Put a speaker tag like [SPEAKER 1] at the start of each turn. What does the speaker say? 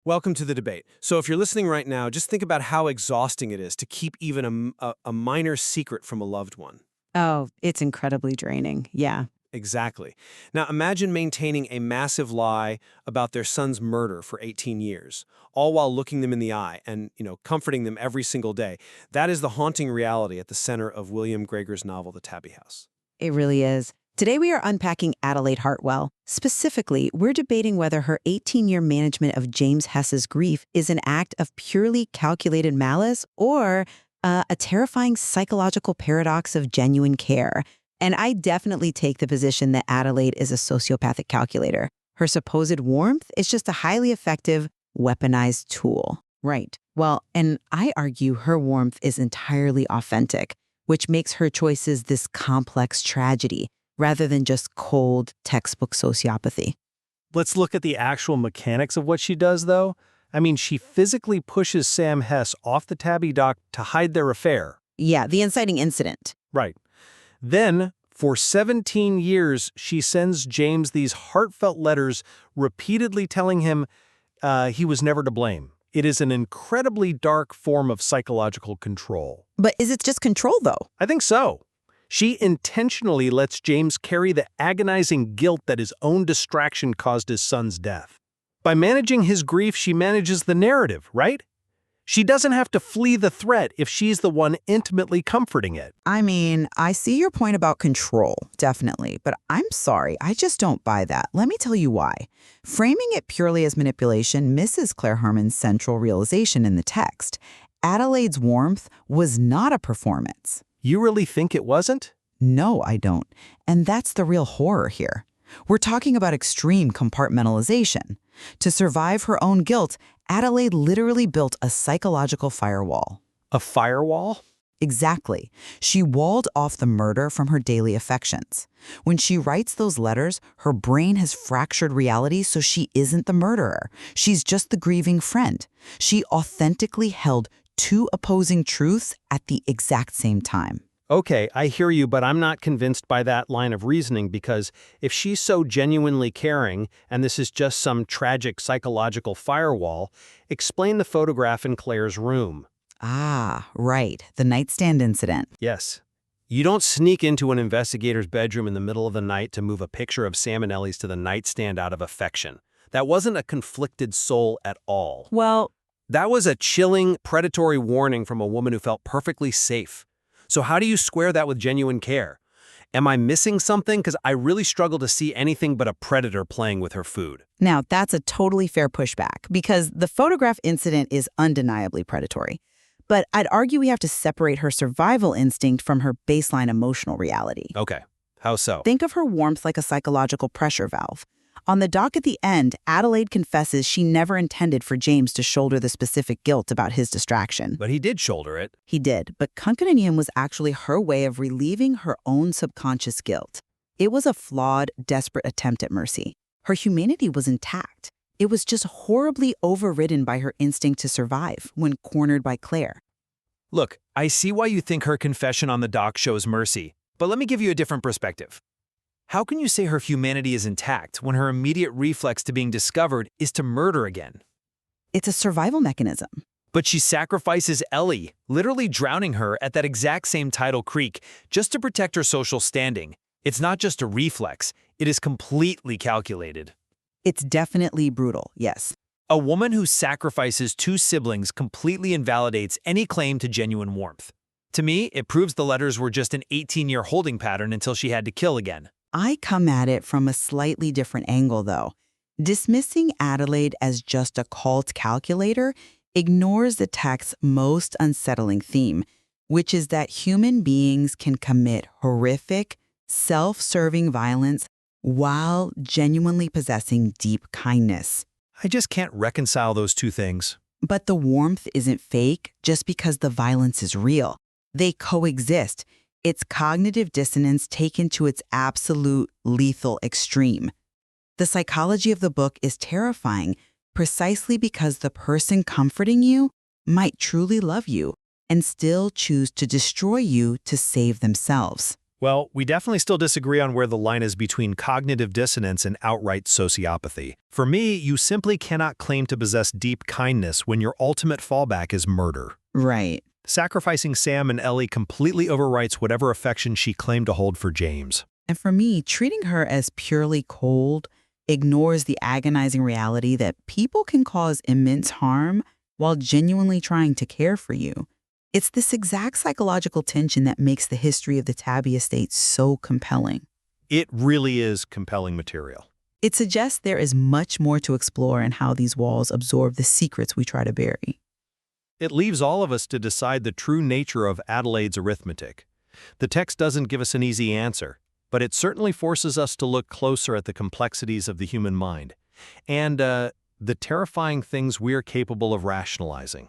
[SPEAKER 1] Welcome to the debate. So if you're listening right now, just think about how exhausting it is to keep even a minor secret from a loved one.
[SPEAKER 2] Oh, it's incredibly draining. Yeah.
[SPEAKER 1] Exactly. Now imagine maintaining a massive lie about their son's murder for 18 years, all while looking them in the eye and, comforting them every single day. That is the haunting reality at the center of William Gregor's novel, The Tabby House.
[SPEAKER 2] It really is. Today we are unpacking Adelaide Hartwell. Specifically, we're debating whether her 18-year management of James Hess's grief is an act of purely calculated malice or a terrifying psychological paradox of genuine care. And I definitely take the position that Adelaide is a sociopathic calculator. Her supposed warmth is just a highly effective, weaponized tool. Right. Well, and I argue her warmth is entirely authentic, which makes her choices this complex tragedy, rather than just cold, textbook sociopathy.
[SPEAKER 3] Let's look at the actual mechanics of what she does, though. I mean, she physically pushes Sam Hess off the Tabby dock to hide their affair.
[SPEAKER 2] Yeah, the inciting incident.
[SPEAKER 3] Right. Then, for 17 years, she sends James these heartfelt letters repeatedly telling him he was never to blame. It is an incredibly dark form of psychological control.
[SPEAKER 2] But is it just control, though?
[SPEAKER 3] I think so. She intentionally lets James carry the agonizing guilt that his own distraction caused his son's death. By managing his grief, she manages the narrative, right? She doesn't have to flee the threat if she's the one intimately comforting it.
[SPEAKER 2] I mean, I see your point about control, definitely, but I'm sorry, I just don't buy that. Let me tell you why. Framing it purely as manipulation misses Claire Harmon's central realization in the text. Adelaide's warmth was not a performance.
[SPEAKER 3] You really think it wasn't?
[SPEAKER 2] No, I don't. And that's the real horror here. We're talking about extreme compartmentalization. To survive her own guilt, Adelaide literally built a psychological firewall.
[SPEAKER 3] A firewall?
[SPEAKER 2] Exactly. She walled off the murder from her daily affections. When she writes those letters, her brain has fractured reality so she isn't the murderer. She's just the grieving friend. She authentically held two opposing truths at the exact same time.
[SPEAKER 3] Okay, I hear you, but I'm not convinced by that line of reasoning because if she's so genuinely caring, and this is just some tragic psychological firewall, explain the photograph in Claire's room.
[SPEAKER 2] Ah, right. The nightstand incident.
[SPEAKER 3] Yes. You don't sneak into an investigator's bedroom in the middle of the night to move a picture of Sam and Ellie's to the nightstand out of affection. That wasn't a conflicted soul at all.
[SPEAKER 2] Well,
[SPEAKER 3] that was a chilling, predatory warning from a woman who felt perfectly safe. So how do you square that with genuine care? Am I missing something? Because I really struggle to see anything but a predator playing with her food.
[SPEAKER 2] Now, that's a totally fair pushback because the photograph incident is undeniably predatory. But I'd argue we have to separate her survival instinct from her baseline emotional reality.
[SPEAKER 3] Okay. How so?
[SPEAKER 2] Think of her warmth like a psychological pressure valve. On the dock at the end, Adelaide confesses she never intended for James to shoulder the specific guilt about his distraction.
[SPEAKER 3] But he did shoulder it.
[SPEAKER 2] He did, but Kunkuninium was actually her way of relieving her own subconscious guilt. It was a flawed, desperate attempt at mercy. Her humanity was intact. It was just horribly overridden by her instinct to survive when cornered by Claire.
[SPEAKER 4] Look, I see why you think her confession on the dock shows mercy, but let me give you a different perspective. How can you say her humanity is intact when her immediate reflex to being discovered is to murder again?
[SPEAKER 2] It's a survival mechanism.
[SPEAKER 4] But she sacrifices Ellie, literally drowning her at that exact same tidal creek, just to protect her social standing. It's not just a reflex, it is completely calculated.
[SPEAKER 2] It's definitely brutal, yes.
[SPEAKER 4] A woman who sacrifices two siblings completely invalidates any claim to genuine warmth. To me, it proves the letters were just an 18-year holding pattern until she had to kill again.
[SPEAKER 2] I come at it from a slightly different angle, though. Dismissing Adelaide as just a cult calculator ignores the text's most unsettling theme, which is that human beings can commit horrific, self-serving violence while genuinely possessing deep kindness.
[SPEAKER 4] I just can't reconcile those two things.
[SPEAKER 2] But the warmth isn't fake just because the violence is real. They coexist. It's cognitive dissonance taken to its absolute lethal extreme. The psychology of the book is terrifying precisely because the person comforting you might truly love you and still choose to destroy you to save themselves.
[SPEAKER 3] Well, we definitely still disagree on where the line is between cognitive dissonance and outright sociopathy. For me, you simply cannot claim to possess deep kindness when your ultimate fallback is murder.
[SPEAKER 2] Right.
[SPEAKER 3] Sacrificing Sam and Ellie completely overwrites whatever affection she claimed to hold for James.
[SPEAKER 2] And for me, treating her as purely cold ignores the agonizing reality that people can cause immense harm while genuinely trying to care for you. It's this exact psychological tension that makes the history of the Tabby estate so compelling.
[SPEAKER 3] It really is compelling material.
[SPEAKER 2] It suggests there is much more to explore in how these walls absorb the secrets we try to bury.
[SPEAKER 3] It leaves all of us to decide the true nature of Adelaide's arithmetic. The text doesn't give us an easy answer, but it certainly forces us to look closer at the complexities of the human mind and the terrifying things we're capable of rationalizing.